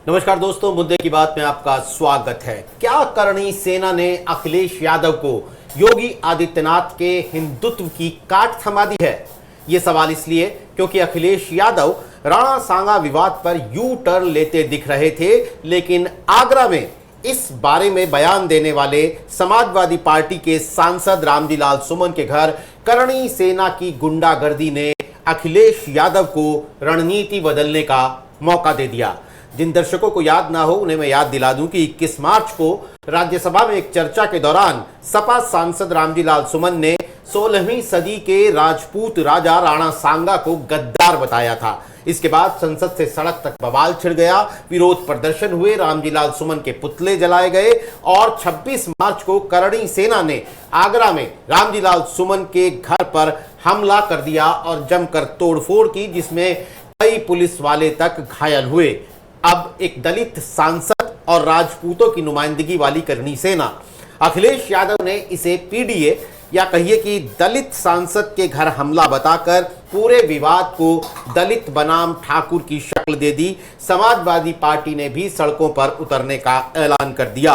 नमस्कार दोस्तों, मुद्दे की बात में आपका स्वागत है। क्या करणी सेना ने अखिलेश यादव को योगी आदित्यनाथ के हिंदुत्व की काट थमा दी है? ये सवाल इसलिए क्योंकि अखिलेश यादव राणा सांगा विवाद पर यू टर्न लेते दिख रहे थे, लेकिन आगरा में इस बारे में बयान देने वाले समाजवादी पार्टी के सांसद रामजी लाल सुमन के घर करणी सेना की गुंडागर्दी ने अखिलेश यादव को रणनीति बदलने का मौका दे दिया। जिन दर्शकों को याद ना हो उन्हें मैं याद दिला दूं कि 21 मार्च को राज्यसभा में एक चर्चा के दौरान सपा सांसद रामजी लाल सुमन ने 16वीं सदी के राजपूत राजा राणा सांगा को गद्दार बताया था। इसके बाद संसद से सड़क तक बवाल छिड़ गया, विरोध प्रदर्शन हुए, रामजी लाल सुमन के पुतले जलाए गए और 26 मार्च को करणी सेना ने आगरा में रामजी लाल सुमन के घर पर हमला कर दिया और जमकर तोड़फोड़ की, जिसमें कई पुलिस वाले तक घायल हुए। अब एक दलित सांसद और राजपूतों की नुमाइंदगी वाली करणी सेना, अखिलेश यादव ने इसे पीडीए या कहिए कि दलित सांसद के घर हमला बताकर पूरे विवाद को दलित बनाम ठाकुर की शक्ल दे दी। समाजवादी पार्टी ने भी सड़कों पर उतरने का ऐलान कर दिया।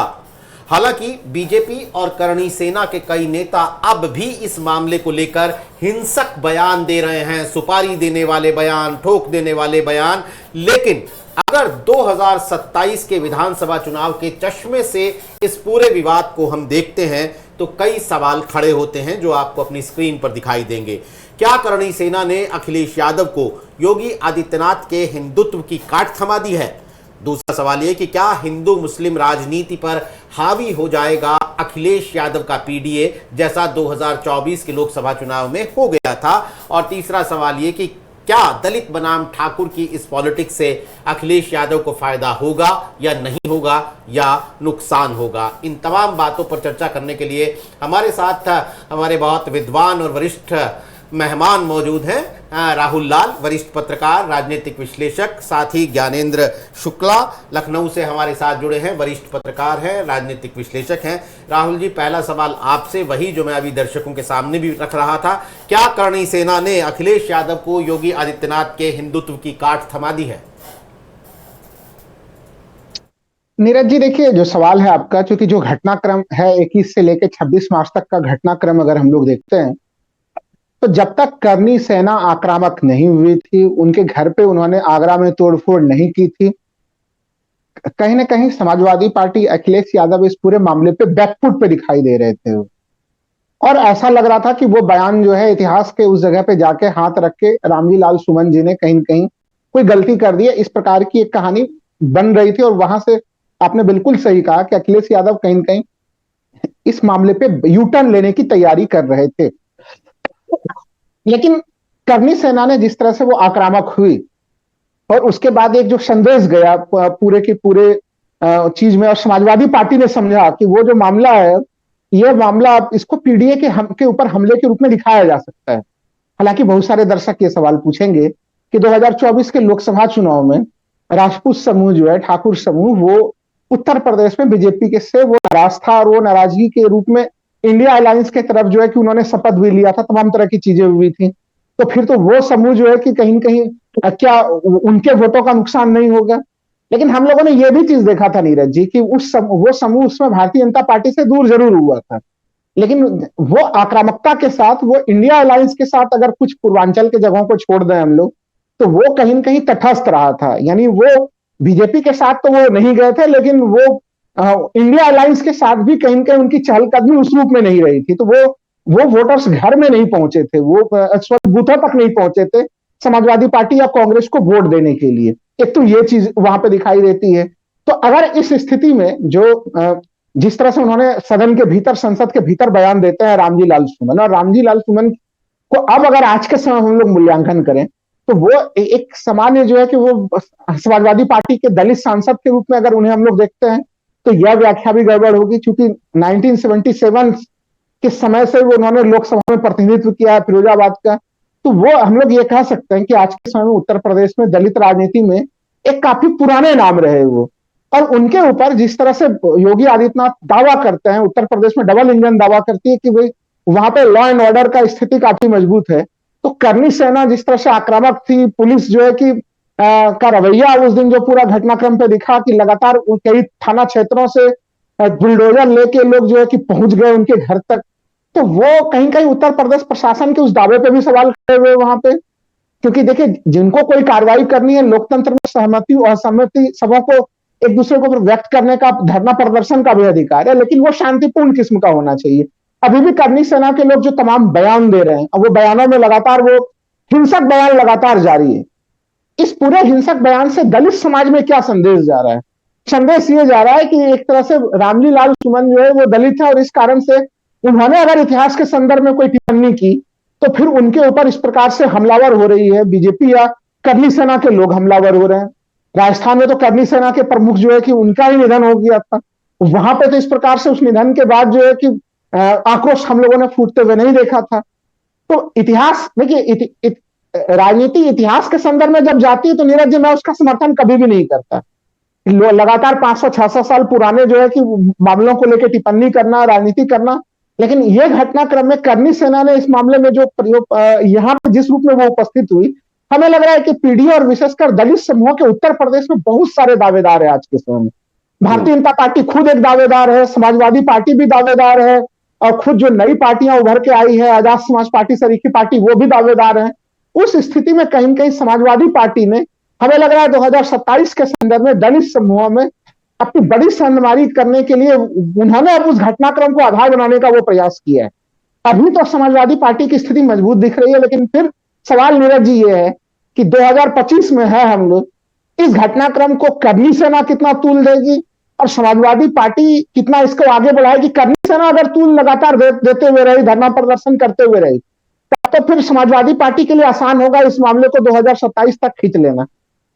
हालांकि बीजेपी और करणी सेना के कई नेता अब भी इस मामले को लेकर हिंसक बयान दे रहे हैं, सुपारी देने वाले बयान, ठोक देने वाले बयान। लेकिन अगर 2027 के विधानसभा चुनाव के चश्मे से इस पूरे विवाद को हम देखते हैं तो कई सवाल खड़े होते हैं जो आपको अपनी स्क्रीन पर दिखाई देंगे। क्या करणी सेना ने अखिलेश यादव को योगी आदित्यनाथ के हिंदुत्व की काट थमा दी है? दूसरा सवाल यह कि क्या हिंदू मुस्लिम राजनीति पर हावी हो जाएगा अखिलेश यादव का पीडीए, जैसा 2024 के लोकसभा चुनाव में हो गया था? और तीसरा सवाल यह कि क्या दलित बनाम ठाकुर की इस पॉलिटिक्स से अखिलेश यादव को फायदा होगा या नहीं होगा या नुकसान होगा? इन तमाम बातों पर चर्चा करने के लिए हमारे साथ हमारे बहुत विद्वान और वरिष्ठ मेहमान मौजूद हैं। राहुल लाल, वरिष्ठ पत्रकार, राजनीतिक विश्लेषक, साथ ही ज्ञानेंद्र शुक्ला लखनऊ से हमारे साथ जुड़े हैं, वरिष्ठ पत्रकार हैं, राजनीतिक विश्लेषक हैं। राहुल जी, पहला सवाल आपसे वही जो मैं अभी दर्शकों के सामने भी रख रहा था, क्या करणी सेना ने अखिलेश यादव को योगी आदित्यनाथ के हिंदुत्व की काट थमा दी है? नीरज जी, देखिए जो सवाल है आपका, क्योंकि जो घटनाक्रम है 21 से लेकर 26 मार्च तक का घटनाक्रम अगर हम लोग देखते हैं तो जब तक करणी सेना आक्रामक नहीं हुई थी, उनके घर पे उन्होंने आगरा में तोड़फोड़ नहीं की थी, कहीं ना कहीं समाजवादी पार्टी अखिलेश यादव इस पूरे मामले पे बैकफुट पे दिखाई दे रहे थे और ऐसा लग रहा था कि वो बयान जो है इतिहास के उस जगह पे जाके हाथ रख के रामजी लाल सुमन जी ने कहीं न कहीं कोई गलती कर दी है, इस प्रकार की एक कहानी बन रही थी। और वहां से आपने बिल्कुल सही कहा कि अखिलेश यादव कहीं न कहीं इस मामले पे यू टर्न लेने की तैयारी कर रहे थे। लेकिन करणी सेना ने जिस तरह से वो आक्रामक हुई और उसके बाद एक जो संदेश गया पूरे के पूरे चीज में, और समाजवादी पार्टी ने समझा कि वो जो मामला है, ये मामला इसको पीडीए के ऊपर हमले के रूप में दिखाया जा सकता है। हालांकि बहुत सारे दर्शक ये सवाल पूछेंगे कि 2024 के लोकसभा चुनाव में राजपूत समूह जो है, ठाकुर समूह, वो उत्तर प्रदेश में बीजेपी के से वो नाराज था और वो नाराजगी के रूप में इंडिया अलायंस के तरफ जो है कि उन्होंने शपथ भी लिया था, तमाम तरह की चीजें हुई थी। तो फिर तो वो समूह जो है कि कहीं न कहीं क्या उनके वोटों का नुकसान नहीं होगा? लेकिन हम लोगों ने ये भी चीज देखा था नीरज जी कि वो समूह उसमें भारतीय जनता पार्टी से दूर जरूर हुआ था, लेकिन वो आक्रामकता के साथ वो इंडिया अलायंस के साथ, अगर कुछ पूर्वांचल के जगहों को छोड़ दें हम लोग, तो वो कहीं न कहीं तटस्थ रहा था। यानी वो बीजेपी के साथ तो वो नहीं गए थे, लेकिन वो इंडिया अलायंस के साथ भी कहीं न कहीं उनकी चहलकदमी उस रूप में नहीं रही थी। तो वो वोटर्स घर में नहीं पहुंचे थे, वो बूथों तक नहीं पहुंचे थे समाजवादी पार्टी या कांग्रेस को वोट देने के लिए। एक तो ये चीज वहां पे दिखाई देती है। तो अगर इस स्थिति में जो जिस तरह से उन्होंने सदन के भीतर, संसद के भीतर बयान देते हैं रामजी लाल सुमन, और रामजी लाल सुमन को अब अगर आज के समय हम लोग मूल्यांकन करें तो वो एक सामान्य जो है कि वो समाजवादी पार्टी के दलित सांसद के रूप में अगर उन्हें हम लोग देखते हैं तो यह व्याख्या भी गड़बड़ होगी, क्योंकि 1977 के समय से वो उन्होंने लोकसभा में प्रतिनिधित्व किया है फिरोजाबाद का। तो वो हम लोग ये कह सकते हैं कि आज के समय में उत्तर प्रदेश में दलित राजनीति में एक काफी पुराने नाम रहे वो। और उनके ऊपर जिस तरह से योगी आदित्यनाथ दावा करते हैं, उत्तर प्रदेश में डबल इंजन दावा करती है कि भाई वहां पे लॉ एंड ऑर्डर का स्थिति काफी मजबूत है। तो करणी सेना जिस तरह से आक्रामक थी, पुलिस जो है कि का रवैया उस दिन जो पूरा घटनाक्रम पे दिखा कि लगातार कई थाना क्षेत्रों से बुलडोजर लेके लोग जो है कि पहुंच गए उनके घर तक। तो वो कहीं कहीं उत्तर प्रदेश प्रशासन के उस दावे पे भी सवाल खड़े हुए वहां पे, क्योंकि देखिए जिनको कोई कार्रवाई करनी है, लोकतंत्र में सहमति और असहमति सबों को एक दूसरे को व्यक्त करने का, धरना प्रदर्शन का भी अधिकार है, लेकिन वो शांतिपूर्ण किस्म का होना चाहिए। अभी भी करनी सेना के लोग जो तमाम बयान दे रहे हैं, अब वो बयानों में लगातार वो हिंसक बयान लगातार जारी है। इस पूरे हिंसक बयान से दलित समाज में क्या संदेश जा रहा है? संदेश ये जा रहा है कि एक तरह से रामली लाल सुमन जो है वो दलित है, और इस कारण से उन्होंने अगर इतिहास के संदर्भ में कोई टिप्पणी की तो फिर उनके ऊपर इस प्रकार से हमलावर हो रही है बीजेपी, या करनी सेना के लोग हमलावर हो रहे हैं। राजस्थान में तो करनी सेना के प्रमुख जो है कि उनका ही निधन हो गया था, वहां पे तो इस प्रकार से उस निधन के बाद जो है कि आक्रोश हम लोगों ने फूटते हुए नहीं देखा था। तो इतिहास देखिए, राजनीति इतिहास के संदर्भ में जब जाती है तो नीरज जी मैं उसका समर्थन कभी भी नहीं करता। लगातार 500-600 साल पुराने जो है कि मामलों को लेकर टिप्पणी करना, राजनीति करना, लेकिन यह घटनाक्रम में करनी सेना ने इस मामले में जो प्रयोग यहाँ पे जिस रूप में वो उपस्थित हुई, हमें लग रहा है कि पीढ़ी और विशेषकर दलित समूह के उत्तर प्रदेश में बहुत सारे दावेदार है आज के समय में। भारतीय जनता पार्टी खुद एक दावेदार है, समाजवादी पार्टी भी दावेदार है, और खुद जो नई पार्टियां उभर के आई है, आजाद समाज पार्टी, सरीखी पार्टी, वो भी दावेदार है। उस स्थिति में कहीं कहीं समाजवादी पार्टी ने, हमें लग रहा है 2027 के संदर्भ में दलित समूहों में अपनी बड़ी सरमारी करने के लिए उन्होंने अब उस घटनाक्रम को आधार बनाने का वो प्रयास किया है। अभी तो समाजवादी पार्टी की स्थिति मजबूत दिख रही है, लेकिन फिर सवाल नीरज जी ये है कि 2025 में है हम लोग, इस घटनाक्रम को करनी सेना कितना तूल देगी और समाजवादी पार्टी कितना इसको आगे बढ़ाएगी। करनी सेना अगर तूल लगातार देते हुए रही, धरना प्रदर्शन करते हुए रही, तो फिर समाजवादी पार्टी के लिए आसान होगा इस मामले को 2027 तक खींच लेना।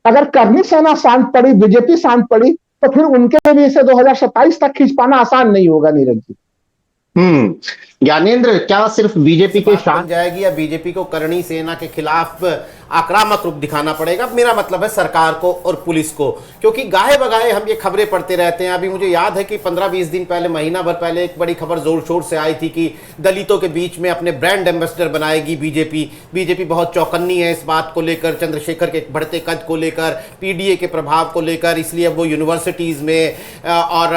अगर करनी सेना शांत पड़ी, बीजेपी शांत पड़ी, तो फिर उनके लिए भी इसे 2027 तक खींच पाना आसान नहीं होगा नीरज जी। ज्ञानेंद्र, क्या सिर्फ बीजेपी के शांत जाएगी या बीजेपी को करणी सेना के खिलाफ आक्रामक रूप दिखाना पड़ेगा? मेरा मतलब है सरकार को और पुलिस को, क्योंकि गाहे बगाहे हम ये खबरें पढ़ते रहते हैं। अभी मुझे याद है कि 15-20 दिन पहले, महीना भर पहले एक बड़ी खबर जोर शोर से आई थी कि दलितों के बीच में अपने ब्रांड एम्बेसडर बनाएगी बीजेपी। बीजेपी बहुत चौकन्नी है इस बात को लेकर, चंद्रशेखर के बढ़ते कद को लेकर, पीडीए के प्रभाव को लेकर, इसलिए वो यूनिवर्सिटीज में और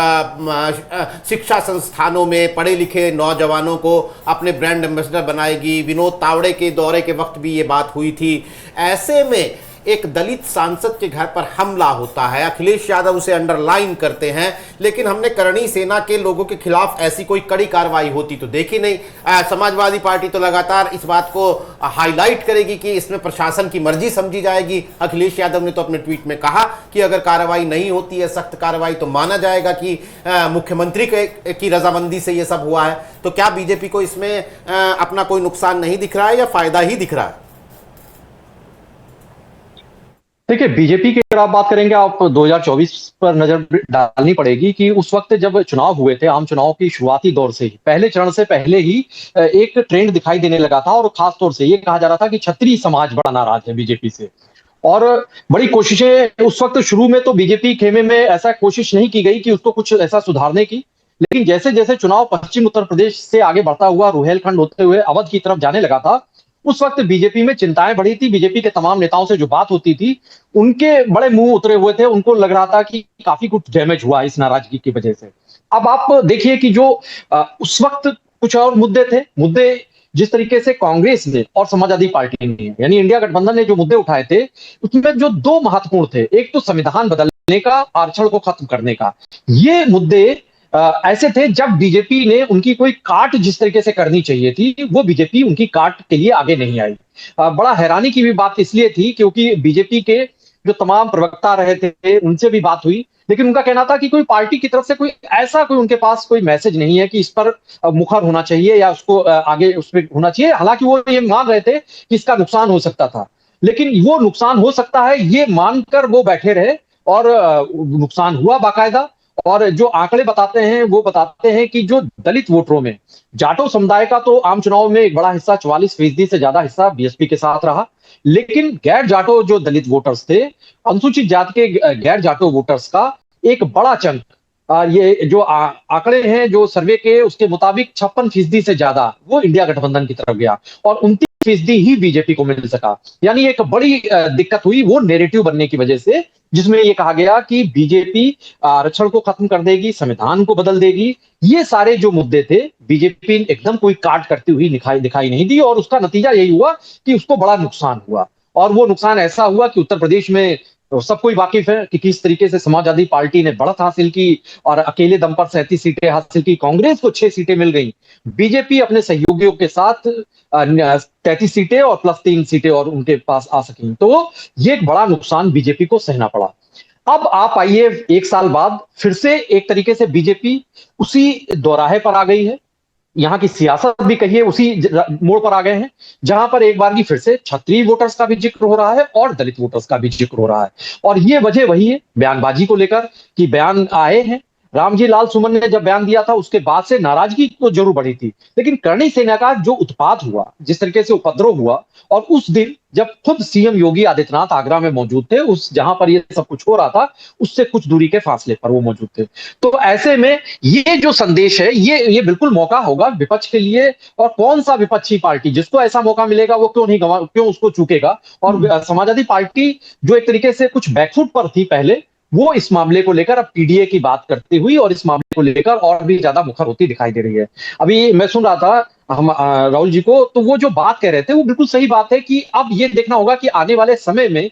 शिक्षा संस्थानों में पढ़े लिखे नौजवानों को अपने ब्रांड एम्बेसडर बनाएगी। विनोद तावड़े के दौरे के वक्त भी ये बात हुई थी। ऐसे में एक दलित सांसद के घर पर हमला होता है, अखिलेश यादव उसे अंडरलाइन करते हैं, लेकिन हमने करणी सेना के लोगों के खिलाफ ऐसी कोई कड़ी कार्रवाई होती तो देखी नहीं। समाजवादी पार्टी तो लगातार इस बात को हाईलाइट करेगी कि इसमें प्रशासन की मर्जी समझी जाएगी। अखिलेश यादव ने तो अपने ट्वीट में कहा कि अगर कार्रवाई नहीं होती है, सख्त कार्रवाई, तो माना जाएगा कि मुख्यमंत्री की रजामंदी से यह सब हुआ है। तो क्या बीजेपी को इसमें अपना कोई नुकसान नहीं दिख रहा है या फायदा ही दिख रहा है? देखिए, बीजेपी की अगर आप बात करेंगे, आप 2024 पर नजर डालनी पड़ेगी कि उस वक्त जब चुनाव हुए थे, आम चुनाव की शुरुआती दौर से ही, पहले चरण से पहले ही एक ट्रेंड दिखाई देने लगा था, और खास तौर से ये कहा जा रहा था कि क्षत्रिय समाज बड़ा नाराज है बीजेपी से। और बड़ी कोशिशें उस वक्त शुरू में तो बीजेपी खेमे में ऐसा कोशिश नहीं की गई कि उसको कुछ ऐसा सुधारने की, लेकिन जैसे जैसे चुनाव पश्चिम उत्तर प्रदेश से आगे बढ़ता हुआ रुहेलखंड होते हुए अवध की तरफ जाने लगा था, उस वक्त बीजेपी में चिंताएं बढ़ी थी। बीजेपी के तमाम नेताओं से जो बात होती थी, उनके बड़े मुंह उतरे हुए थे, उनको लग रहा था कि काफी कुछ डैमेज हुआ इस नाराजगी की वजह से। अब आप देखिए कि जो उस वक्त कुछ और मुद्दे जिस तरीके से कांग्रेस ने और समाजवादी पार्टी ने, यानी इंडिया गठबंधन ने जो मुद्दे उठाए थे, उसमें जो दो महत्वपूर्ण थे, एक तो संविधान बदलने का, आरक्षण को खत्म करने का। ये मुद्दे ऐसे थे जब बीजेपी ने उनकी कोई काट जिस तरीके से करनी चाहिए थी, वो बीजेपी उनकी काट के लिए आगे नहीं आई। बड़ा हैरानी की भी बात इसलिए थी क्योंकि बीजेपी के जो तमाम प्रवक्ता रहे थे, उनसे भी बात हुई, लेकिन उनका कहना था कि कोई पार्टी की तरफ से कोई उनके पास कोई मैसेज नहीं है कि इस पर मुखर होना चाहिए या उसको आगे उस पर होना चाहिए। हालांकि वो ये मान रहे थे कि इसका नुकसान हो सकता था, लेकिन वो नुकसान हो सकता है ये मानकर वो बैठे रहे, और नुकसान हुआ बाकायदा। और जो आंकड़े बताते हैं वो बताते हैं कि जो दलित वोटरों में जाटो समुदाय का तो आम चुनाव में एक बड़ा हिस्सा, 44% से ज्यादा हिस्सा बीएसपी के साथ रहा, लेकिन गैर जाटो जो दलित वोटर्स थे, अनुसूचित जाति के गैर जाटो वोटर्स का एक बड़ा चंक ये जो आंकड़े हैं जो सर्वे के, उसके मुताबिक 56% से ज्यादा वो इंडिया गठबंधन की तरफ गया और 29% ही बीजेपी को मिल सका। यानी एक बड़ी दिक्कत हुई वो नेरेटिव बनने की वजह से, जिसमें ये कहा गया कि बीजेपी आरक्षण को खत्म कर देगी, संविधान को बदल देगी। ये सारे जो मुद्दे थे, बीजेपी एकदम कोई काट करती हुई दिखाई नहीं दी और उसका नतीजा यही हुआ कि उसको बड़ा नुकसान हुआ। और वो नुकसान ऐसा हुआ कि उत्तर प्रदेश में तो सब कोई वाकिफ है कि किस तरीके से समाजवादी पार्टी ने बढ़त हासिल की और अकेले दम पर 37 सीटें हासिल की, कांग्रेस को 6 सीटें मिल गई, बीजेपी अपने सहयोगियों के साथ 33 सीटें और प्लस 3 सीटें और उनके पास आ सकी। तो ये एक बड़ा नुकसान बीजेपी को सहना पड़ा। अब आप आइए 1 साल बाद फिर से एक तरीके से बीजेपी उसी दोराहे पर आ गई है। यहाँ की सियासत भी कहिए उसी मोड़ पर आ गए हैं, जहां पर एक बार की फिर से क्षत्रिय वोटर्स का भी जिक्र हो रहा है और दलित वोटर्स का भी जिक्र हो रहा है। और ये वजह वही है बयानबाजी को लेकर कि बयान आए हैं। रामजी लाल सुमन ने जब बयान दिया था उसके बाद से नाराजगी तो जरूर बढ़ी थी, लेकिन करणी सेना का जो उत्पात हुआ, जिस तरीके से उपद्रव हुआ, और उस दिन जब खुद सीएम योगी आदित्यनाथ आगरा में मौजूद थे, उस जहां पर ये सब कुछ हो रहा था उससे कुछ दूरी के फासले पर वो मौजूद थे। तो ऐसे में ये जो संदेश है ये बिल्कुल मौका होगा विपक्ष के लिए। और कौन सा विपक्षी पार्टी जिसको ऐसा मौका मिलेगा वो क्यों उसको चूकेगा। और समाजवादी पार्टी जो एक तरीके से कुछ बैकफुट पर थी पहले, वो इस मामले को लेकर अब पीडीए की बात करती हुई और इस मामले को लेकर और भी ज्यादा मुखर होती दिखाई दे रही है। अभी मैं सुन रहा था हम राहुल जी को, तो वो जो बात कह रहे थे वो बिल्कुल सही बात है कि अब ये देखना होगा कि आने वाले समय में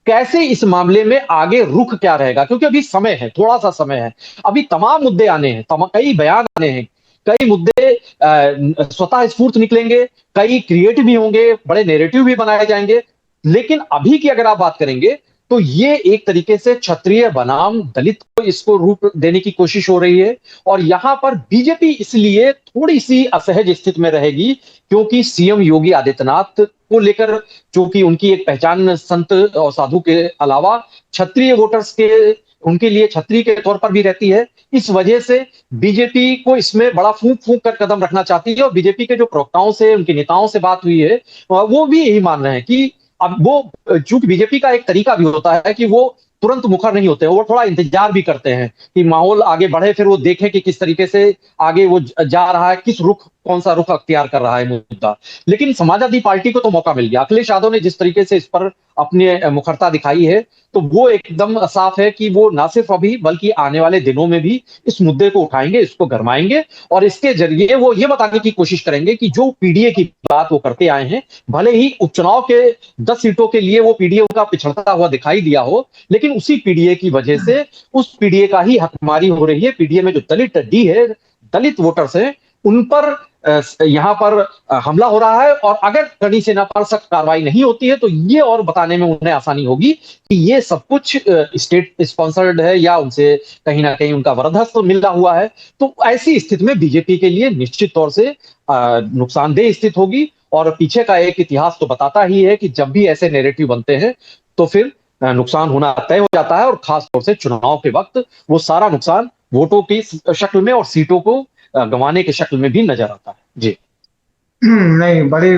कैसे इस मामले में आगे रुख क्या रहेगा, क्योंकि अभी समय है, थोड़ा सा समय है, अभी तमाम मुद्दे आने हैं, कई बयान आने हैं, कई मुद्दे स्वतः स्फूर्त निकलेंगे, कई क्रिएटिव भी होंगे, बड़े नैरेटिव भी बनाए जाएंगे। लेकिन अभी की अगर आप बात करेंगे तो ये एक तरीके से क्षत्रिय बनाम दलित को इसको रूप देने की कोशिश हो रही है। और यहां पर बीजेपी इसलिए थोड़ी सी असहज स्थिति में रहेगी क्योंकि सीएम योगी आदित्यनाथ को लेकर, चूंकि उनकी एक पहचान संत और साधु के अलावा क्षत्रिय वोटर्स के, उनके लिए छत्री के तौर पर भी रहती है। इस वजह से बीजेपी को इसमें बड़ा फूंक फूंक कर कदम रखना चाहती है। और बीजेपी के जो प्रवक्ताओं से, उनके नेताओं से बात हुई है, वो भी यही मान रहे हैं कि अब वो, चूंकि बीजेपी का एक तरीका भी होता है कि वो तुरंत मुखर नहीं होते, वो थोड़ा इंतजार भी करते हैं कि माहौल आगे बढ़े, फिर वो देखें कि किस तरीके से आगे वो जा रहा है, किस रुख, कौन सा रुख अख्तियार कर रहा है मुद्दा। लेकिन समाजवादी पार्टी को तो मौका मिल गया। अखिलेश यादव ने जिस तरीके से इस पर अपनी मुखरता दिखाई है, तो वो एकदम साफ है कि वो ना सिर्फ अभी बल्कि आने वाले दिनों में भी इस मुद्दे को उठाएंगे, इसको गरमाएंगे और इसके जरिए वो ये बताने की कोशिश करेंगे कि जो पीडीए की बात वो करते आए हैं, भले ही उपचुनाव के 10 सीटों के लिए वो पीडीए का पिछड़ता हुआ दिखाई दिया हो, लेकिन उसी पीडीए की वजह से उस पीडीए का ही हकमारी हो रही है। पीडीए में जो दलित डी है, दलित वोटर्स हैं, उन पर यहां पर हमला हो रहा है। और अगर करणी सेना पर सख्त कार्रवाई नहीं होती है तो ये और बताने में उन्हें आसानी होगी कि ये सब कुछ स्टेट स्पॉन्सर्ड है या उनसे कहीं ना कहीं उनका वरदहस्त मिला हुआ है। तो ऐसी स्थिति में बीजेपी के लिए निश्चित तौर से नुकसानदेह स्थिति होगी। और पीछे का एक इतिहास तो बताता ही है कि जब भी ऐसे नैरेटिव बनते हैं तो फिर नुकसान होना तय हो जाता है। और खास तौर से चुनाव के वक्त वो सारा नुकसान वोटों की शक्ल में और सीटों को गंवाने के शक्ल में भी नजर आता है। जी नहीं, बड़ी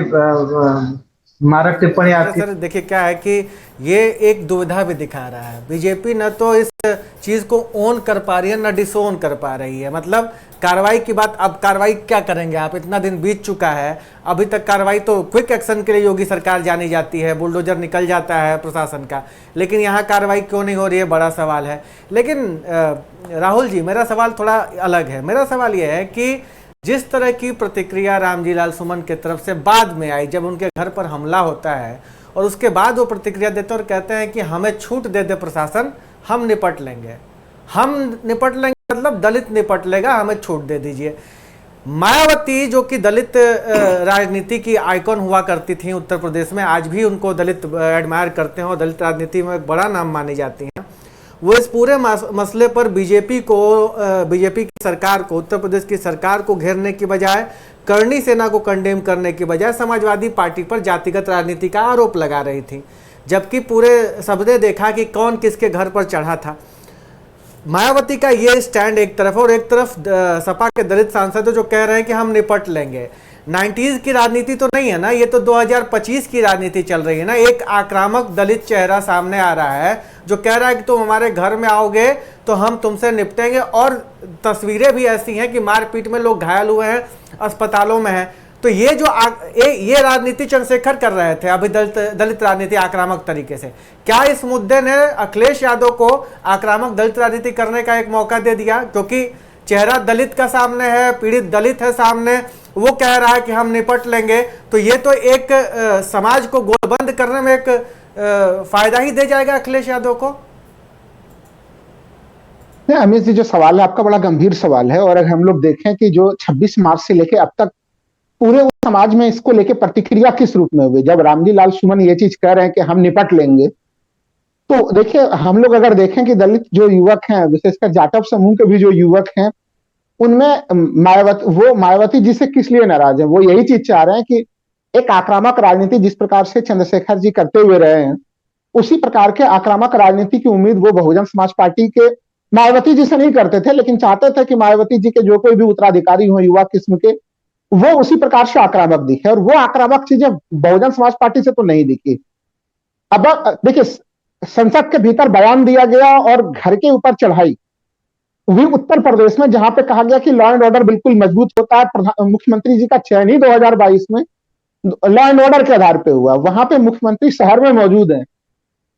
मारक टिप्पणी आपकी। सर देखिए क्या है कि ये एक दुविधा भी दिखा रहा है। बीजेपी न तो इस चीज़ को ओन कर पा रही है न डिसोन कर पा रही है। मतलब कार्रवाई की बात, अब कार्रवाई क्या करेंगे आप, इतना दिन बीत चुका है, अभी तक कार्रवाई तो क्विक एक्शन के लिए योगी सरकार जानी जाती है, बुलडोजर निकल जाता है प्रशासन का, लेकिन यहाँ कार्रवाई क्यों नहीं हो रही है, बड़ा सवाल है। लेकिन राहुल जी, मेरा सवाल थोड़ा अलग है। मेरा सवाल यह है कि जिस तरह की प्रतिक्रिया रामजी लाल सुमन की तरफ से बाद में आई, जब उनके घर पर हमला होता है और उसके बाद वो प्रतिक्रिया देते हैं और कहते हैं कि हमें छूट दे दे प्रशासन, हम निपट लेंगे, मतलब दलित निपट लेगा, हमें छूट दे दीजिए। मायावती जो कि दलित राजनीति की आइकॉन हुआ करती थी उत्तर प्रदेश में, आज भी उनको दलित एडमायर करते हैं और दलित राजनीति में एक बड़ा नाम मानी जाती हैं, वो इस पूरे मसले पर बीजेपी की सरकार को, उत्तर प्रदेश की सरकार को घेरने की बजाय, करणी सेना को कंडेम करने की बजाय समाजवादी पार्टी पर जातिगत राजनीति का आरोप लगा रही थी। जबकि पूरे सबने देखा कि कौन किसके घर पर चढ़ा था। मायावती का ये स्टैंड एक तरफ, और एक तरफ सपा के दलित सांसद जो कह रहे हैं कि हम निपट लेंगे। 90s की राजनीति तो नहीं है ना, ये तो 2025 की राजनीति चल रही है ना। एक आक्रामक दलित चेहरा सामने आ रहा है जो कह रहा है कि तुम हमारे घर में आओगे तो हम तुमसे निपटेंगे, और तस्वीरें भी ऐसी हैं कि मारपीट में लोग घायल हुए हैं, अस्पतालों में हैं। तो ये जो ये राजनीति चंद्रशेखर कर रहे थे अभी, दलित राजनीति आक्रामक तरीके से, क्या इस मुद्दे ने अखिलेश यादव को आक्रामक दलित राजनीति करने का एक मौका दे दिया? क्योंकि चेहरा दलित का सामने है, पीड़ित दलित है सामने, वो कह रहा है कि हम निपट लेंगे, तो ये तो एक समाज को गोलबंद करने में एक फायदा ही दे जाएगा अखिलेश यादव को। नहीं अमित जी, जो सवाल है आपका बड़ा गंभीर सवाल है। और अगर हम लोग देखें कि जो 26 मार्च से लेके अब तक पूरे समाज में इसको लेके प्रतिक्रिया किस रूप में हुई, जब रामजी लाल सुमन ये चीज कह रहे हैं कि हम निपट लेंगे, तो देखिए हम लोग अगर देखें कि दलित जो युवक हैं, विशेषकर जाटव समूह के भी जो युवक हैं, उनमें मायावती जी से किस लिए नाराज है? वो यही चीज चाह रहे हैं कि एक आक्रामक राजनीति जिस प्रकार से चंद्रशेखर जी करते हुए रहे हैं, उसी प्रकार के आक्रामक राजनीति की उम्मीद वो बहुजन समाज पार्टी के मायावती जी से नहीं करते थे, लेकिन चाहते थे कि मायावती जी के जो कोई भी उत्तराधिकारी हो युवा किस्म के, वो उसी प्रकार से आक्रामक दिखे। और वो आक्रामक चीजें बहुजन समाज पार्टी से तो नहीं दिखी। अब देखिए, संसद के भीतर बयान दिया गया और घर के ऊपर चढ़ाई हुई उत्तर प्रदेश में, जहां पे कहा गया कि लॉ एंड ऑर्डर बिल्कुल मजबूत होता है। मुख्यमंत्री जी का चयन ही 2022 में लॉ एंड ऑर्डर के आधार पे हुआ। वहां पे मुख्यमंत्री शहर में मौजूद हैं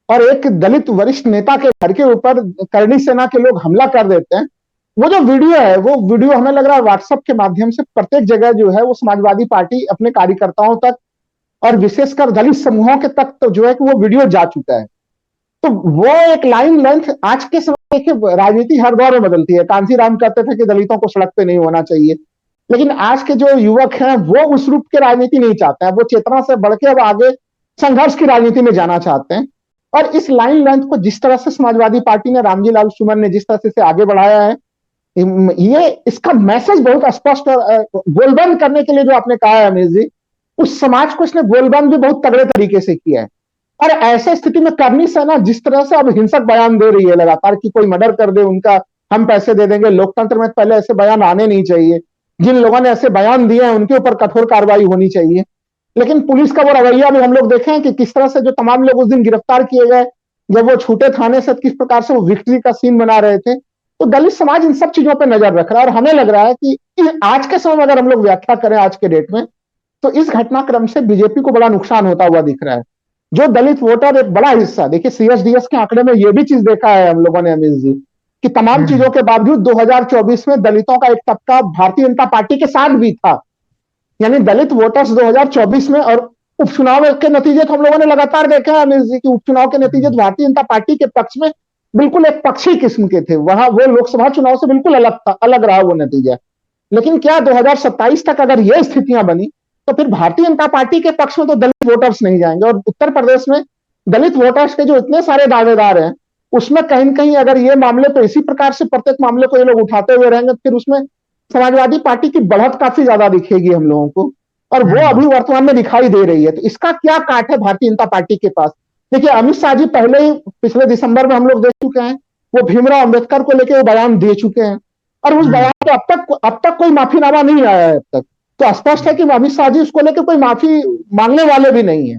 और एक दलित वरिष्ठ नेता के घर के ऊपर करनी सेना के लोग हमला कर देते हैं। वो जो वीडियो है, वो वीडियो हमें लग रहा है व्हाट्सएप के माध्यम से प्रत्येक जगह जो है वो समाजवादी पार्टी अपने कार्यकर्ताओं तक और विशेषकर दलित समूहों के तक तो जो है कि वो वीडियो जा चुका है। तो वो एक लाइन लेंथ, आज के समय देखिए राजनीति हर दौर में बदलती है। कांसीराम कहते थे कि दलितों को सड़क पे नहीं होना चाहिए, लेकिन आज के जो युवक हैं वो उस रूप की राजनीति नहीं चाहते हैं। वो चेतना से बढ़ के अब आगे संघर्ष की राजनीति में जाना चाहते हैं। और इस लाइन लेंथ को जिस तरह से समाजवादी पार्टी ने, रामजी लाल सुमन ने जिस तरह से आगे बढ़ाया है, ये इसका मैसेज बहुत स्पष्ट और गोलबंद करने के लिए जो आपने कहा है अमित जी, उस समाज को इसने गोलबंद भी बहुत तगड़े तरीके से किया है। और ऐसे स्थिति में करनी सेना जिस तरह से अब हिंसक बयान दे रही है लगातार कि कोई मर्डर कर दे उनका हम पैसे दे देंगे, लोकतंत्र में पहले ऐसे बयान आने नहीं चाहिए। जिन लोगों ने ऐसे बयान दिए हैं उनके ऊपर कठोर कार्रवाई होनी चाहिए। लेकिन पुलिस का वो रवैया भी हम लोग देखें कि किस तरह से जो तमाम लोग उस दिन गिरफ्तार किए गए, जब वो छूटे थाने से, किस प्रकार से वो विक्ट्री का सीन बना रहे थे। तो दलित समाज इन सब चीजों पर नजर रख रहा है। और हमें लग रहा है कि आज के समय में अगर हम लोग व्याख्या करें आज के डेट में, तो इस घटनाक्रम से बीजेपी को बड़ा नुकसान होता हुआ दिख रहा है। जो दलित वोटर एक बड़ा हिस्सा, देखिए सीएसडीएस के आंकड़े में यह भी चीज देखा है हम लोगों ने अमित जी, कि तमाम चीजों के बावजूद 2024 में दलितों का एक तबका भारतीय जनता पार्टी के साथ भी था। यानी दलित वोटर्स 2024 में, और उपचुनाव के नतीजे तो हम लोगों ने लगातार देखे हैं अमित जी, कि उपचुनाव के नतीजे तो भारतीय जनता पार्टी के पक्ष में बिल्कुल एक पक्षी किस्म के थे। वहां वो लोकसभा चुनाव से बिल्कुल अलग था, अलग रहा वो नतीजा। लेकिन क्या 2027 तक अगर ये स्थितियां बनी तो फिर भारतीय जनता पार्टी के पक्ष में तो दलित वोटर्स नहीं जाएंगे। और उत्तर प्रदेश में दलित वोटर्स के जो इतने सारे दावेदार हैं, उसमें कहीं न कहीं अगर ये मामले तो इसी प्रकार से प्रत्येक मामले को ये लोग उठाते हुए रहेंगे, फिर उसमें समाजवादी पार्टी की बढ़त काफी ज्यादा दिखेगी हम लोगों को, और वो अभी वर्तमान में दिखाई दे रही है। तो इसका क्या काट है भारतीय जनता पार्टी के पास? देखिए अमित शाह जी पहले ही पिछले दिसंबर में हम लोग देख चुके हैं, वो भीमराव अंबेडकर को लेकर वो बयान दे चुके हैं, और उस बयान पे अब तक कोई माफीनामा नहीं आया है अब तक। तो स्पष्ट है कि अमित शाह जी उसको लेकर कोई माफी मांगने वाले भी नहीं है।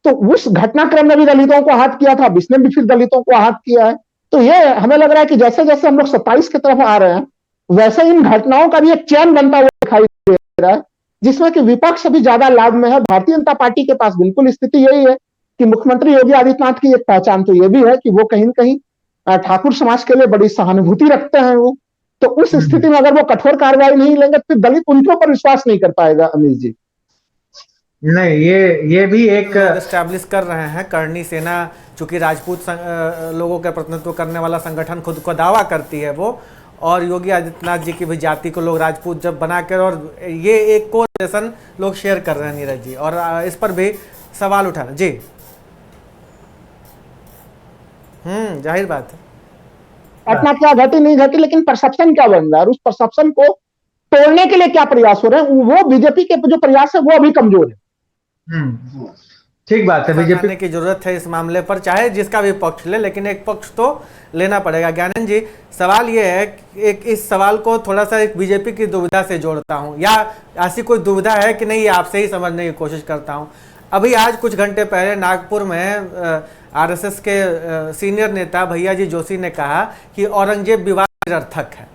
तो उस घटनाक्रम ने भी दलितों को आहत किया था, अब इसने भी फिर दलितों को आहत किया है। तो ये हमें लग रहा है कि जैसे जैसे हम लोग 27 की तरफ आ रहे हैं, वैसे इन घटनाओं का भी एक चैन बनता हुआ दिखाई दे रहा है, जिसमें कि विपक्ष अभी ज्यादा लाभ में है। भारतीय जनता पार्टी के पास बिल्कुल स्थिति यही है कि मुख्यमंत्री योगी आदित्यनाथ की एक पहचान तो ये भी है कि वो कहीं न कहीं ठाकुर समाज के लिए बड़ी सहानुभूति रखते हैं वो। तो उस स्थिति में अगर वो कठोर कार्रवाई नहीं लेंगे तो दलित उनके ऊपर विश्वास नहीं कर पाएगा अमित जी। नहीं, ये भी एक एस्टैब्लिश कर रहे हैं करनी सेना, चूंकि राजपूत लोगों का प्रतिनिधित्व करने वाला संगठन खुद को दावा करती है वो, और योगी आदित्यनाथ जी की भी जाति को लोग राजपूत जब बनाकर, और ये एक कोरिलेशन लोग शेयर कर रहे हैं नीरज जी, और इस पर भी सवाल उठाना जी। जाहिर बात है घटना क्या घटी नहीं घटी, लेकिन परसेप्शन क्या बन रहा है, उस परसेप्शन को तोड़ने के लिए क्या प्रयास हो रहे हैं, वो बीजेपी के जो प्रयास है वो अभी कमजोर है। ठीक बात है। बीजेपी करने की जरूरत है इस मामले पर, चाहे जिसका भी पक्ष ले, लेकिन एक पक्ष तो लेना पड़ेगा। ज्ञानंद जी, सवाल ये है, एक इस सवाल को थोड़ा सा एक बीजेपी की दुविधा से जोड़ता हूं, या ऐसी कोई दुविधा है कि नहीं, ये आपसे ही समझने की कोशिश करता हूं। अभी आज कुछ घंटे पहले नागपुर में आरएसएस के सीनियर नेता भैया जी जोशी ने कहा कि औरंगजेब विवाद निरर्थक है।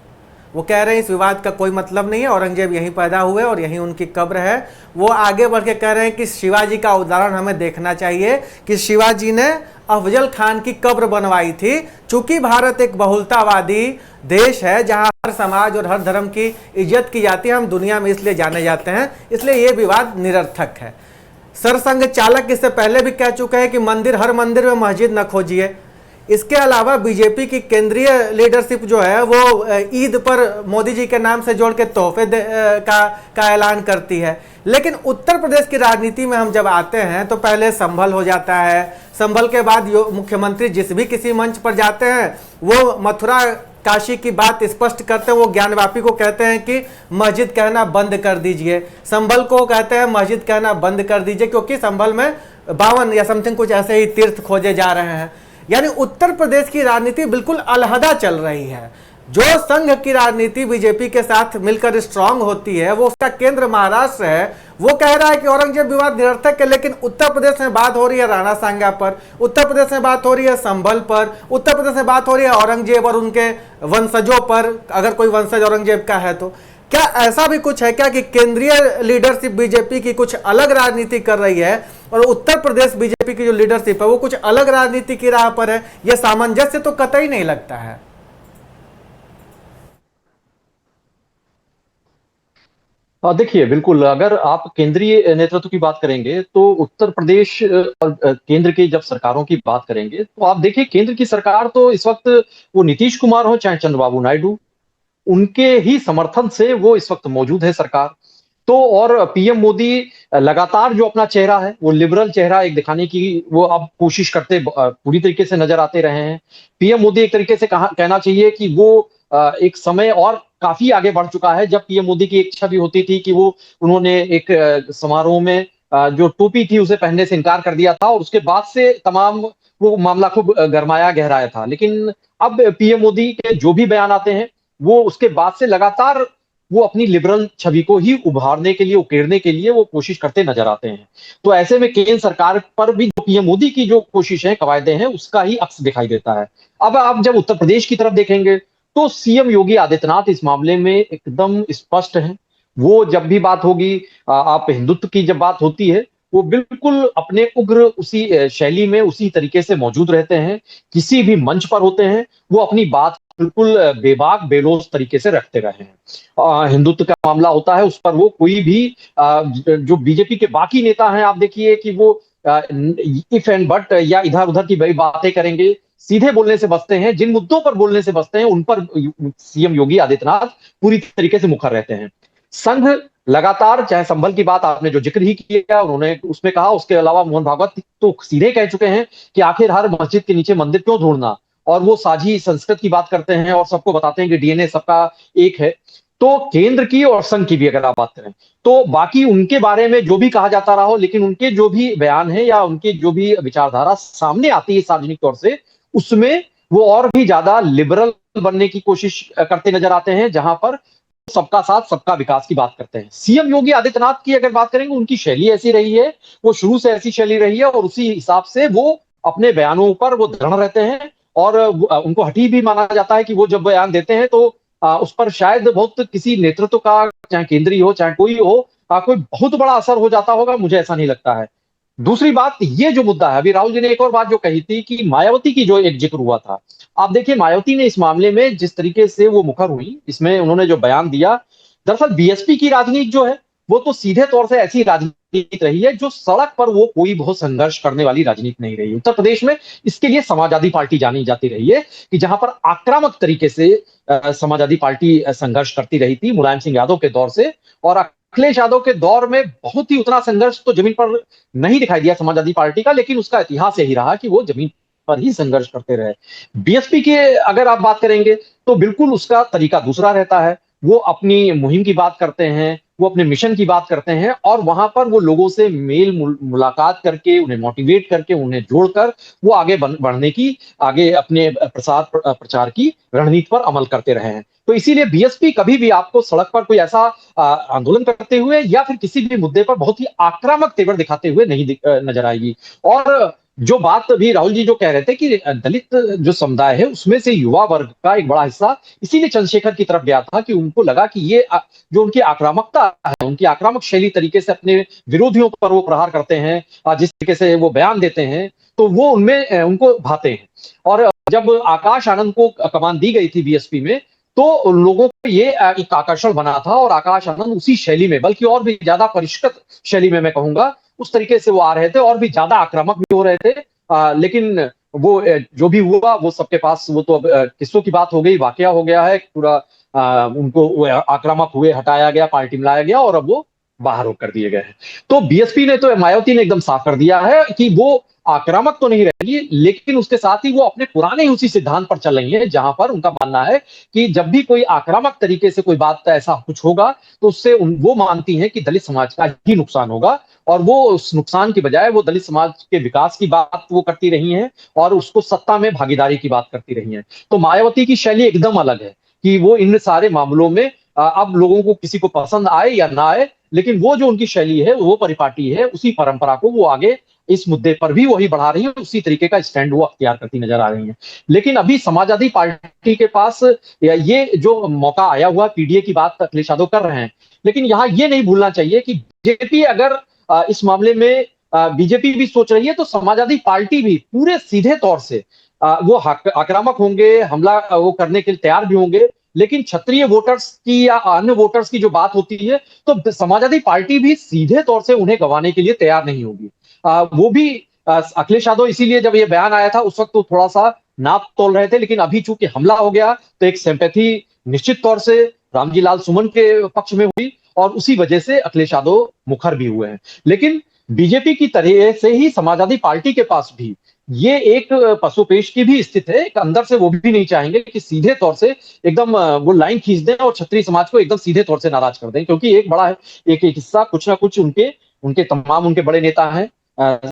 वो कह रहे हैं इस विवाद का कोई मतलब नहीं है, औरंगजेब यहीं पैदा हुए और यहीं उनकी कब्र है। वो आगे बढ़ के कह रहे हैं कि शिवाजी का उदाहरण हमें देखना चाहिए कि शिवाजी ने अफजल खान की कब्र बनवाई थी। चूंकि भारत एक बहुलतावादी देश है जहां हर समाज और हर धर्म की इज्जत की जाती है, हम दुनिया में इसलिए जाने जाते हैं, इसलिए ये विवाद निरर्थक है। सरसंघ चालक इससे पहले भी कह चुके हैं कि मंदिर, हर मंदिर में मस्जिद न खोजिए। इसके अलावा बीजेपी की केंद्रीय लीडरशिप जो है वो ईद पर मोदी जी के नाम से जोड़ के तोहफे का ऐलान करती है। लेकिन उत्तर प्रदेश की राजनीति में हम जब आते हैं तो पहले संभल हो जाता है, संभल के बाद मुख्यमंत्री जिस भी किसी मंच पर जाते हैं वो मथुरा काशी की बात स्पष्ट करते हैं। वो ज्ञानवापी को कहते हैं कि मस्जिद कहना बंद कर दीजिए, संभल को कहते हैं मस्जिद कहना बंद कर दीजिए, क्योंकि संभल में 52 या समथिंग कुछ ऐसे ही तीर्थ खोजे जा रहे हैं। यानी उत्तर प्रदेश की राजनीति बिल्कुल अलहदा चल रही है। जो संघ की राजनीति बीजेपी के साथ मिलकर स्ट्रांग होती है, वो उसका केंद्र महाराष्ट्र है, वो कह रहा है कि औरंगजेब विवाद निरर्थक है। लेकिन उत्तर प्रदेश में बात हो रही है राणा सांगा पर, उत्तर प्रदेश में बात हो रही है संभल पर, उत्तर प्रदेश में बात हो रही है औरंगजेब और उनके वंशजों पर, अगर कोई वंशज औरंगजेब का है तो। क्या ऐसा भी कुछ है क्या कि केंद्रीय लीडरशिप बीजेपी की कुछ अलग राजनीति कर रही है और उत्तर प्रदेश बीजेपी की जो लीडरशिप है वो कुछ अलग राजनीति की राह पर है? यह सामंजस्य तो कतई नहीं लगता है। देखिए, बिल्कुल, अगर आप केंद्रीय नेतृत्व की बात करेंगे तो उत्तर प्रदेश और केंद्र की जब सरकारों की बात करेंगे तो आप देखिए, केंद्र की सरकार तो इस वक्त वो नीतीश कुमार हो चाहे चंद्रबाबू नायडू, उनके ही समर्थन से वो इस वक्त मौजूद है सरकार। तो और पीएम मोदी लगातार जो अपना चेहरा है वो लिबरल चेहरा एक दिखाने की वो अब कोशिश करते पूरी तरीके से नजर आते रहे हैं। पीएम मोदी एक तरीके से कहना चाहिए कि वो एक समय और काफी आगे बढ़ चुका है जब पीएम मोदी की इच्छा भी होती थी कि वो उन्होंने एक समारोह में जो टोपी थी उसे पहनने से इनकार कर दिया था और उसके बाद से तमाम वो मामला खूब गरमाया गहराया था। लेकिन अब पीएम मोदी के जो भी बयान आते हैं वो उसके बाद से लगातार वो अपनी लिबरल छवि को ही उभारने के लिए, उकेरने के लिए वो कोशिश करते नजर आते हैं। तो ऐसे में केंद्र सरकार पर भी जो पीएम मोदी की जो कोशिश है, कवायदे हैं, उसका ही अक्स दिखाई देता है। अब आप जब उत्तर प्रदेश की तरफ देखेंगे तो सीएम योगी आदित्यनाथ इस मामले में एकदम स्पष्ट है। वो जब भी बात होगी, आप हिंदुत्व की जब बात होती है, वो बिल्कुल अपने उग्र उसी शैली में उसी तरीके से मौजूद रहते हैं। किसी भी मंच पर होते हैं वो अपनी बात बिल्कुल बेबाक बेलोज तरीके से रखते रहे हैं। हिंदुत्व का मामला होता है उस पर वो कोई भी जो बीजेपी के बाकी नेता हैं, आप देखिए कि वो इफ एंड बट या इधर उधर की बड़ी बातें करेंगे, सीधे बोलने से बचते हैं। जिन मुद्दों पर बोलने से बचते हैं उन पर सीएम योगी आदित्यनाथ पूरी तरीके से मुखर रहते हैं। संघ लगातार, चाहे संभल की बात आपने जो जिक्र ही किया उन्होंने उसमें कहा, उसके अलावा मोहन भागवत तो सीधे कह चुके हैं कि आखिर हर मस्जिद के नीचे मंदिर क्यों ढूंढना, और वो साझी संस्कृत की बात करते हैं और सबको बताते हैं कि डीएनए सबका एक है। तो केंद्र की और संघ की भी अगर आप बात करें तो बाकी उनके बारे में जो भी कहा जाता रहा हो, लेकिन उनके जो भी बयान है या उनके जो भी विचारधारा सामने आती है सार्वजनिक तौर से, उसमें वो और भी ज्यादा लिबरल बनने की कोशिश करते नजर आते हैं, जहां पर सबका साथ सबका विकास की बात करते हैं। सीएम योगी आदित्यनाथ की अगर बात करेंगे, उनकी शैली ऐसी रही है, वो शुरू से ऐसी शैली रही है और उसी हिसाब से वो अपने बयानों पर वो दृढ़ रहते हैं। और उनको हठी भी माना जाता है कि वो जब बयान देते हैं तो उस पर शायद बहुत किसी नेतृत्व का, चाहे केंद्रीय हो चाहे कोई हो, कोई बहुत बड़ा असर हो जाता होगा, मुझे ऐसा नहीं लगता है। दूसरी बात, ये जो मुद्दा है, अभी राहुल जी ने एक और बात जो कही थी कि मायावती की जो एक जिक्र हुआ था, आप देखिए मायावती ने इस मामले में जिस तरीके से वो मुखर हुई, इसमें उन्होंने जो बयान दिया, दरअसल बीएसपी की राजनीति जो है वो तो सीधे तौर से ऐसी राजनीति रही है जो सड़क पर वो कोई बहुत संघर्ष करने वाली राजनीति नहीं रही। उत्तर प्रदेश में इसके लिए समाजवादी पार्टी जानी जाती रही है कि जहां पर आक्रामक तरीके से समाजवादी पार्टी संघर्ष करती रही थी मुलायम सिंह यादव के दौर से, और अखिलेश यादव के दौर में बहुत ही उतना संघर्ष तो जमीन पर नहीं दिखाई दिया समाजवादी पार्टी का, लेकिन उसका इतिहास यही रहा कि वो जमीन पर ही संघर्ष करते रहे। बीएसपी के अगर आप बात करेंगे तो बिल्कुल उसका तरीका दूसरा रहता है। वो अपनी मुहिम की बात करते हैं, वो अपने मिशन की बात करते हैं और वहां पर वो लोगों से मुलाकात करके, उन्हें मोटिवेट करके, उन्हें जोड़कर वो आगे बढ़ने की, आगे अपने प्रचार की रणनीति पर अमल करते रहे हैं। तो इसीलिए बीएसपी कभी भी आपको सड़क पर कोई ऐसा आंदोलन करते हुए या फिर किसी भी मुद्दे पर बहुत ही आक्रामक तेवर दिखाते हुए नहीं नजर आएगी। और जो बात अभी राहुल जी जो कह रहे थे कि दलित जो समुदाय है उसमें से युवा वर्ग का एक बड़ा हिस्सा इसीलिए चंद्रशेखर की तरफ गया था कि उनको लगा कि ये जो उनकी आक्रामकता है, उनकी आक्रामक शैली तरीके से अपने विरोधियों पर वो प्रहार करते हैं, जिस तरीके से वो बयान देते हैं, तो वो उनमें उनको भाते हैं। और जब आकाश आनंद को कमान दी गई थी बीएसपी में, तो लोगों को ये एक आकर्षण बना था और आकाश आनंद उसी शैली में, बल्कि और भी ज्यादा परिष्कृत शैली में मैं कहूंगा, उस तरीके से वो आ रहे थे और भी ज्यादा आक्रामक भी हो रहे थे। लेकिन वो जो भी हुआ वो सबके पास, वो तो अब किस्सों की बात हो गई, वाकया हो गया है पूरा। उनको वो आक्रामक हुए, हटाया गया, पार्टी में लाया गया और अब वो बाहर कर दिए गए हैं। तो बीएसपी ने, तो मायावती ने एकदम साफ कर दिया है कि वो आक्रामक तो नहीं रहेगी, लेकिन उसके साथ ही वो अपने पुराने ही उसी सिद्धांत पर चल रही है, जहां पर उनका मानना है कि जब भी कोई आक्रामक तरीके से कोई बात ऐसा कुछ होगा तो उससे वो मानती हैं कि दलित समाज का ही नुकसान होगा। और वो उस नुकसान की बजाय वो दलित समाज के विकास की बात वो करती रही हैं और उसको सत्ता में भागीदारी की बात करती रही हैं। तो मायावती की शैली एकदम अलग है कि वो इन सारे मामलों में, अब लोगों को किसी को पसंद आए या ना आए, लेकिन वो जो उनकी शैली है, वो परिपाटी है, उसी परंपरा को वो आगे इस मुद्दे पर भी वही बढ़ा रही है, उसी तरीके का स्टैंड वो अख्तियार करती नजर आ रही है। लेकिन अभी समाजवादी पार्टी के पास ये जो मौका आया हुआ, पीडीए की बात अखिलेश यादव कर रहे हैं, लेकिन यहाँ ये नहीं भूलना चाहिए कि बीजेपी अगर इस मामले में, बीजेपी भी सोच रही है तो समाजवादी पार्टी भी पूरे सीधे तौर से वो आक्रामक होंगे, हमला वो करने के लिए तैयार भी होंगे। लेकिन क्षत्रिय वोटर्स की या अन्य वोटर्स की जो बात होती है, तो समाजवादी पार्टी भी सीधे तौर से उन्हें गंवाने के लिए तैयार नहीं होगी। वो भी अखिलेश यादव, इसीलिए जब ये बयान आया था उस वक्त तो थोड़ा सा नाप तोल रहे थे, लेकिन अभी चूंकि हमला हो गया तो एक सिंपैथी निश्चित तौर से रामजी लाल सुमन के पक्ष में हुई और उसी वजह से अखिलेश यादव मुखर भी हुए हैं। लेकिन बीजेपी की तरह से ही समाजवादी पार्टी के पास भी ये एक पशुपेश की भी स्थिति है। एक अंदर से वो भी नहीं चाहेंगे कि सीधे तौर से एकदम वो लाइन खींच दें और क्षत्रिय समाज को एकदम सीधे तौर से नाराज कर दें, क्योंकि एक बड़ा एक हिस्सा कुछ ना कुछ उनके तमाम उनके बड़े नेता हैं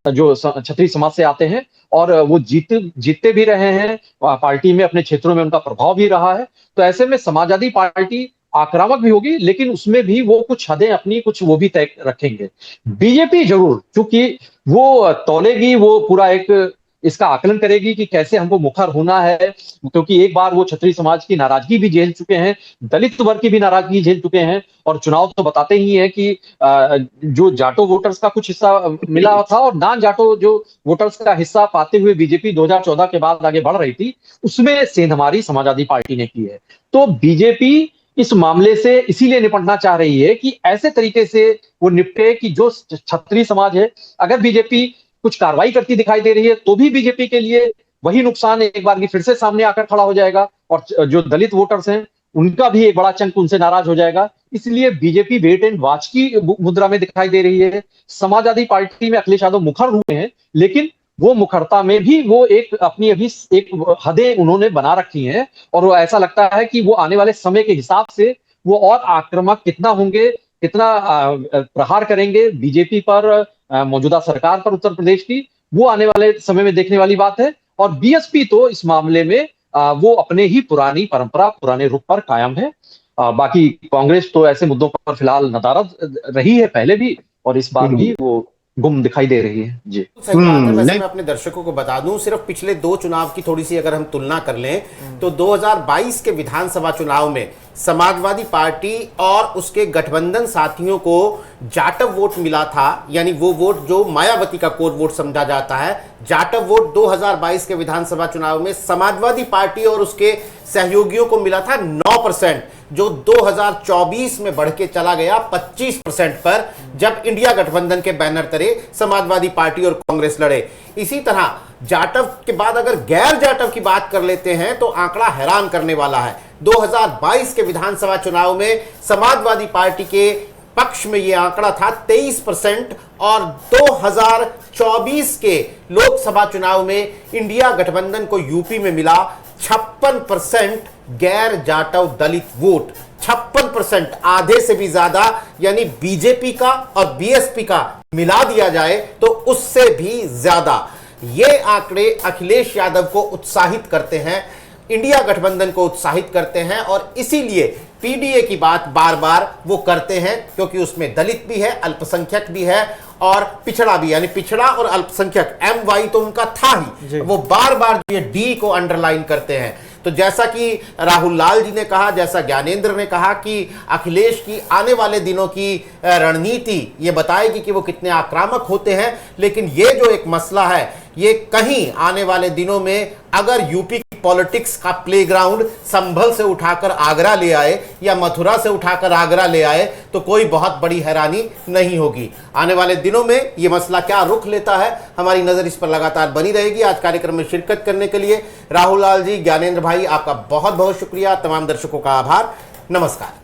जो क्षत्रिय समाज से आते हैं और वो जीतते भी रहे हैं पार्टी में, अपने क्षेत्रों में उनका प्रभाव भी रहा है। तो ऐसे में समाजवादी पार्टी आक्रामक भी होगी, लेकिन उसमें भी वो कुछ हदें अपनी कुछ वो भी तय रखेंगे। बीजेपी जरूर, क्योंकि वो तौलेगी, वो पूरा एक इसका आकलन करेगी कि कैसे हमको मुखर होना है, क्योंकि एक बार वो क्षत्रिय समाज की नाराजगी भी झेल चुके हैं, दलित वर्ग की भी नाराजगी झेल चुके हैं और चुनाव तो बताते ही हैं कि जो जाटो वोटर्स का कुछ हिस्सा मिला था और नॉन जाटो जो वोटर्स का हिस्सा पाते हुए बीजेपी 2014 के बाद आगे बढ़ रही थी, उसमें सेंध हमारी समाजवादी पार्टी ने की है। तो बीजेपी इस मामले से इसीलिए निपटना चाह रही है कि ऐसे तरीके से वो निपटे कि जो क्षत्रिय समाज है, अगर बीजेपी कुछ कार्रवाई करती दिखाई दे रही है तो भी बीजेपी के लिए वही नुकसान एक बार की फिर से सामने आकर खड़ा हो जाएगा और जो दलित वोटर्स हैं उनका भी एक बड़ा चंक उनसे नाराज हो जाएगा। इसलिए बीजेपी वेट एंड वॉच की मुद्रा में दिखाई दे रही है। समाजवादी पार्टी में अखिलेश यादव मुखर हुए हैं, लेकिन वो मुखरता में भी वो एक अपनी अभी एक हदें उन्होंने बना रखी हैं और वो ऐसा लगता है कि वो आने वाले समय के हिसाब से वो और आक्रामक कितना होंगे, कितना प्रहार करेंगे बीजेपी पर, मौजूदा सरकार पर उत्तर प्रदेश की, वो आने वाले समय में देखने वाली बात है। और बीएसपी तो इस मामले में वो अपने ही पुरानी परंपरा, पुराने रुख पर कायम है। बाकी कांग्रेस तो ऐसे मुद्दों पर फिलहाल नदारद रही है पहले भी और इस बार भी वो गुम दिखाई दे रही है। जी सही बात है। वैसे मैं अपने दर्शकों को बता दूं, सिर्फ पिछले 2 चुनाव की थोड़ी सी अगर हम तुलना कर लें तो 2022 के विधानसभा चुनाव में समाजवादी पार्टी और उसके गठबंधन साथियों को जाटव वोट मिला था, यानी वो वोट जो मायावती का कोर वोट समझा जाता है। जाटव वोट 2022 के विधानसभा चुनाव में समाजवादी पार्टी और उसके सहयोगियों को मिला था 9%, जो 2024 में बढ़ के चला गया 25% पर, जब इंडिया गठबंधन के बैनर तले समाजवादी पार्टी और कांग्रेस लड़े। इसी तरह जाटव के बाद अगर गैर जाटव की बात कर लेते हैं तो आंकड़ा हैरान करने वाला है। 2022 के विधानसभा चुनाव में समाजवादी पार्टी के पक्ष में यह आंकड़ा था 23% और 2024 के लोकसभा चुनाव में इंडिया गठबंधन को यूपी में मिला 56% गैर जाटव दलित वोट 56%, आधे से भी ज्यादा, यानी बीजेपी का और बीएसपी का मिला दिया जाए तो उससे भी ज्यादा। ये आंकड़े अखिलेश यादव को उत्साहित करते हैं, इंडिया गठबंधन को उत्साहित करते हैं, और इसीलिए पीडीए की बात बार बार वो करते हैं, क्योंकि उसमें दलित भी है, अल्पसंख्यक भी है और पिछड़ा भी, यानी पिछड़ा और अल्पसंख्यक MY तो उनका था ही, वो बार बार ये डी को अंडरलाइन करते हैं। तो जैसा कि राहुल लाल जी ने कहा, जैसा ज्ञानेंद्र ने कहा कि अखिलेश की आने वाले दिनों की रणनीति ये बताएगी कि वो कितने आक्रामक होते हैं, लेकिन ये जो एक मसला है, ये कहीं आने वाले दिनों में अगर यूपी की पॉलिटिक्स का प्लेग्राउंड संभल से उठाकर आगरा ले आए या मथुरा से उठाकर आगरा ले आए तो कोई बहुत बड़ी हैरानी नहीं होगी। आने वाले दिनों में ये मसला क्या रुख लेता है, हमारी नजर इस पर लगातार बनी रहेगी। आज कार्यक्रम में शिरकत करने के लिए राहुल लाल जी, ज्ञानेंद्र भाई, आपका बहुत बहुत शुक्रिया। तमाम दर्शकों का आभार। नमस्कार।